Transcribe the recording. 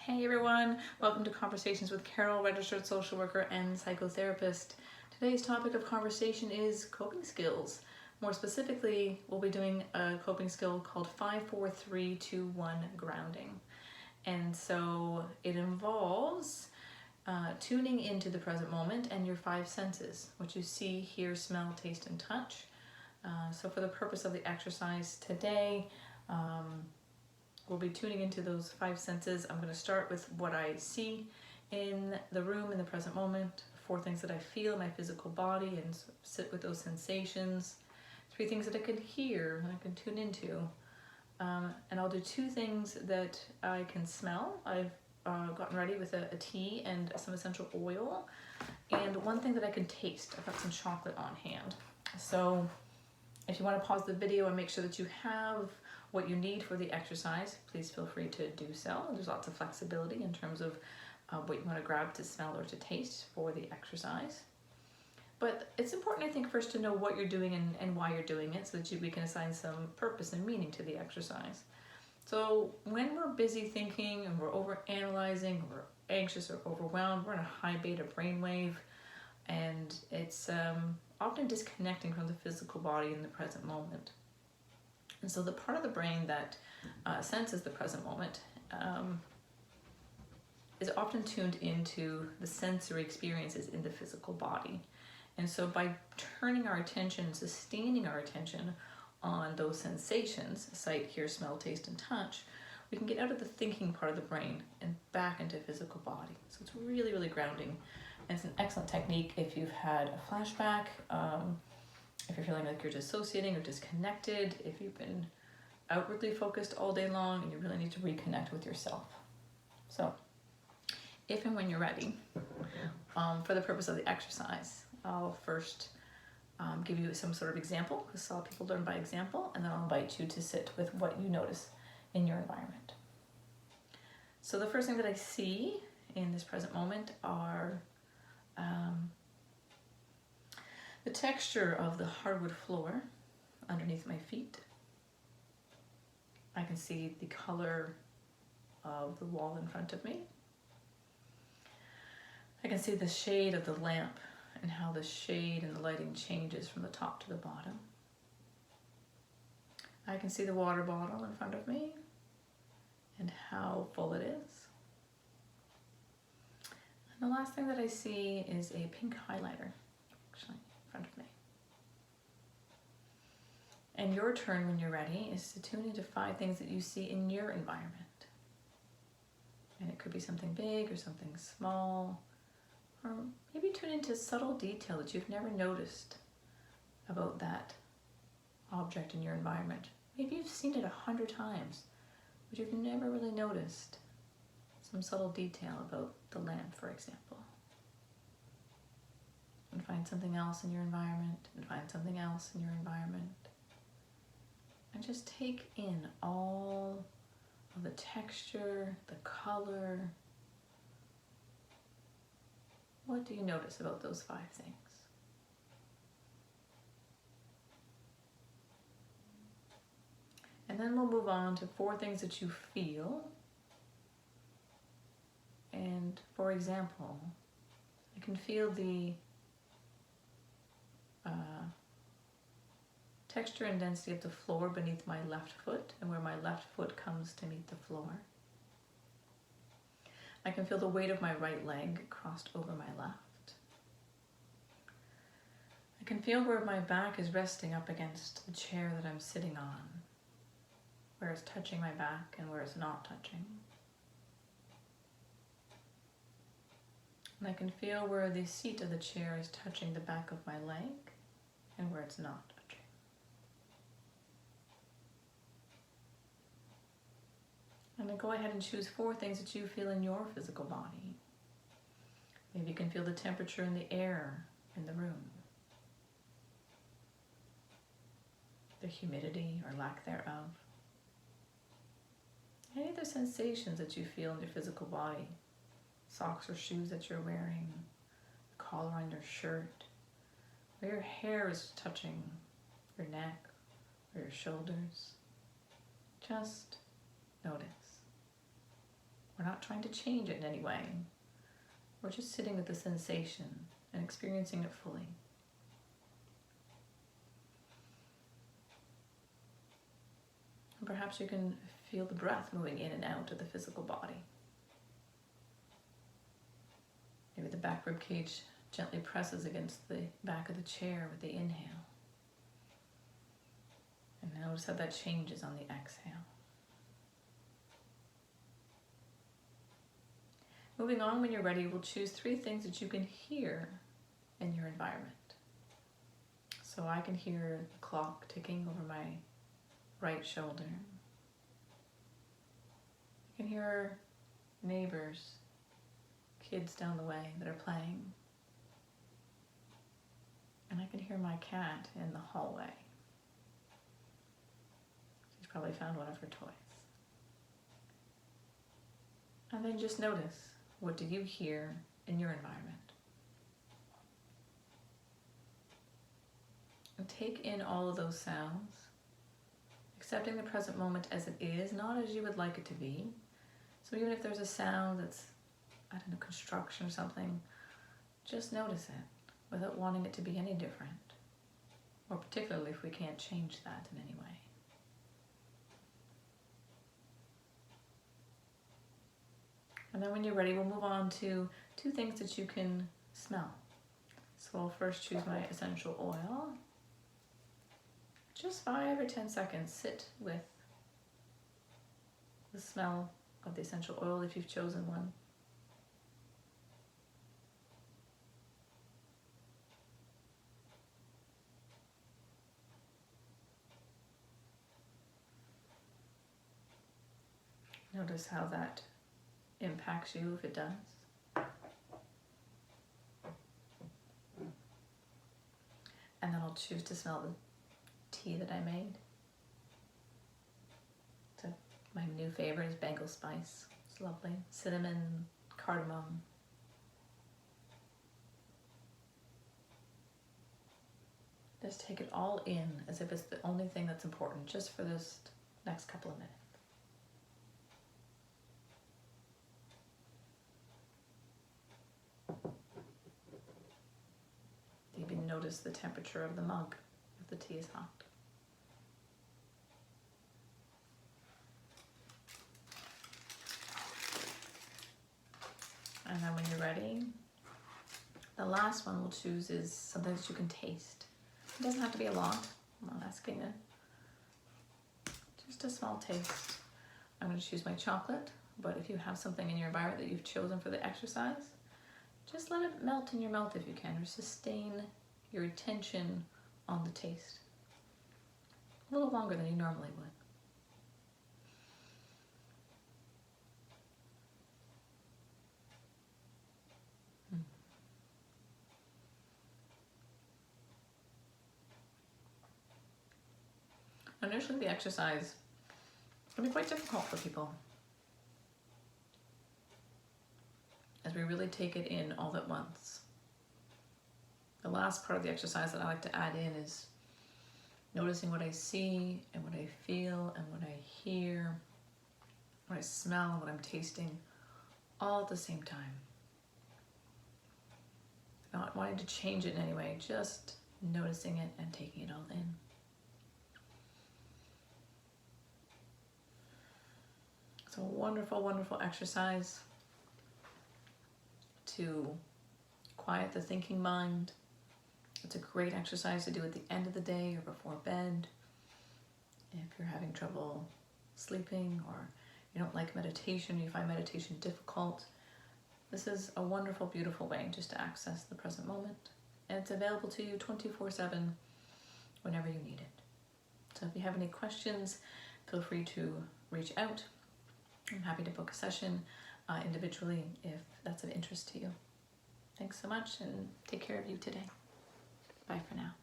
Hey everyone, welcome to Conversations with Carol, registered social worker and psychotherapist. Today's topic of conversation is coping skills. More specifically, we'll be doing a coping skill called 5-4-3-2-1 grounding. And so it involves tuning into the present moment and your five senses, what you see, hear, smell, taste, and touch. So for the purpose of the exercise today, we'll be tuning into those five senses. I'm going to start with what I see in the room in the present moment, 4 things that I feel in my physical body and sit with those sensations, 3 things that I can hear and I can tune into. And I'll do 2 things that I can smell. I've gotten ready with a tea and some essential oil, and 1 thing that I can taste. I've got some chocolate on hand. So if you want to pause the video and make sure that you have what you need for the exercise, please feel free to do so. There's lots of flexibility in terms of what you want to grab to smell or to taste for the exercise. But it's important, I think, first to know what you're doing and why you're doing it so that we can assign some purpose and meaning to the exercise. So when we're busy thinking and we're over-analyzing, we're anxious or overwhelmed, we're in a high beta brainwave, and it's often disconnecting from the physical body in the present moment. And so the part of the brain that senses the present moment is often tuned into the sensory experiences in the physical body. And so by turning our attention, sustaining our attention on those sensations, sight, hear, smell, taste, and touch, we can get out of the thinking part of the brain and back into physical body. So it's really, really grounding. And it's an excellent technique if you've had a flashback, if you're feeling like you're dissociating or disconnected, if you've been outwardly focused all day long and you really need to reconnect with yourself. So if and when you're ready, for the purpose of the exercise, I'll first give you some sort of example, because a lot of people learn by example, and then I'll invite you to sit with what you notice in your environment. So the first thing that I see in this present moment are the texture of the hardwood floor underneath my feet. I can see the color of the wall in front of me. I can see the shade of the lamp and how the shade and the lighting changes from the top to the bottom. I can see the water bottle in front of me and how full it is. And the last thing that I see is a pink highlighter, actually, in front of me. And your turn when you're ready is to tune into 5 things that you see in your environment. And it could be something big or something small, or maybe tune into subtle detail that you've never noticed about that object in your environment. Maybe you've seen it 100 times, but you've never really noticed some subtle detail about the lamp, for example. And find something else in your environment, and find something else in your environment. And just take in all of the texture, the color. What do you notice about those 5 things? And then we'll move on to 4 things that you feel. And for example, I can feel the texture and density of the floor beneath my left foot and where my left foot comes to meet the floor. I can feel the weight of my right leg crossed over my left. I can feel where my back is resting up against the chair that I'm sitting on, where it's touching my back and where it's not touching. And I can feel where the seat of the chair is touching the back of my leg and where it's not touching. And then go ahead and choose 4 things that you feel in your physical body. Maybe you can feel the temperature in the air in the room, the humidity or lack thereof. Any other sensations that you feel in your physical body, socks or shoes that you're wearing, the collar on your shirt, where your hair is touching your neck or your shoulders. Just notice. We're not trying to change it in any way. We're just sitting with the sensation and experiencing it fully. And perhaps you can feel the breath moving in and out of the physical body. Maybe the back rib cage gently presses against the back of the chair with the inhale. And notice how that changes on the exhale. Moving on, when you're ready, we'll choose 3 things that you can hear in your environment. So I can hear the clock ticking over my right shoulder. I can hear neighbors, kids down the way that are playing. And I can hear my cat in the hallway. She's probably found one of her toys. And then just notice, what do you hear in your environment? And take in all of those sounds, accepting the present moment as it is, not as you would like it to be. So even if there's a sound that's, I don't know, construction or something, just notice it without wanting it to be any different, or particularly if we can't change that in any way. And then when you're ready, we'll move on to 2 things that you can smell. So I'll first choose my essential oil. Just 5 or 10 seconds, sit with the smell of the essential oil if you've chosen one. Notice how that impacts you if it does. And then I'll choose to smell the tea that I made. So my new favorite is Bengal spice. It's lovely. Cinnamon, cardamom. Just take it all in as if it's the only thing that's important just for this next couple of minutes. Even notice the temperature of the mug if the tea is hot. And then when you're ready, the last one we'll choose is something that you can taste. It doesn't have to be a lot. I'm not asking it. Just a small taste. I'm going to choose my chocolate, but if you have something in your environment that you've chosen for the exercise, just let it melt in your mouth if you can, or sustain your attention on the taste a little longer than you normally would. Initially, the exercise can be quite difficult for people as we really take it in all at once. The last part of the exercise that I like to add in is noticing what I see and what I feel and what I hear, what I smell and what I'm tasting, all at the same time. Not wanting to change it in any way, just noticing it and taking it all in. It's a wonderful, wonderful exercise to quiet the thinking mind. It's a great exercise to do at the end of the day or before bed. If you're having trouble sleeping or you don't like meditation, or you find meditation difficult, this is a wonderful, beautiful way just to access the present moment. And it's available to you 24/7 whenever you need it. So if you have any questions, feel free to reach out. I'm happy to book a session individually if that's of interest to you. Thanks so much and take care of you today. Bye for now.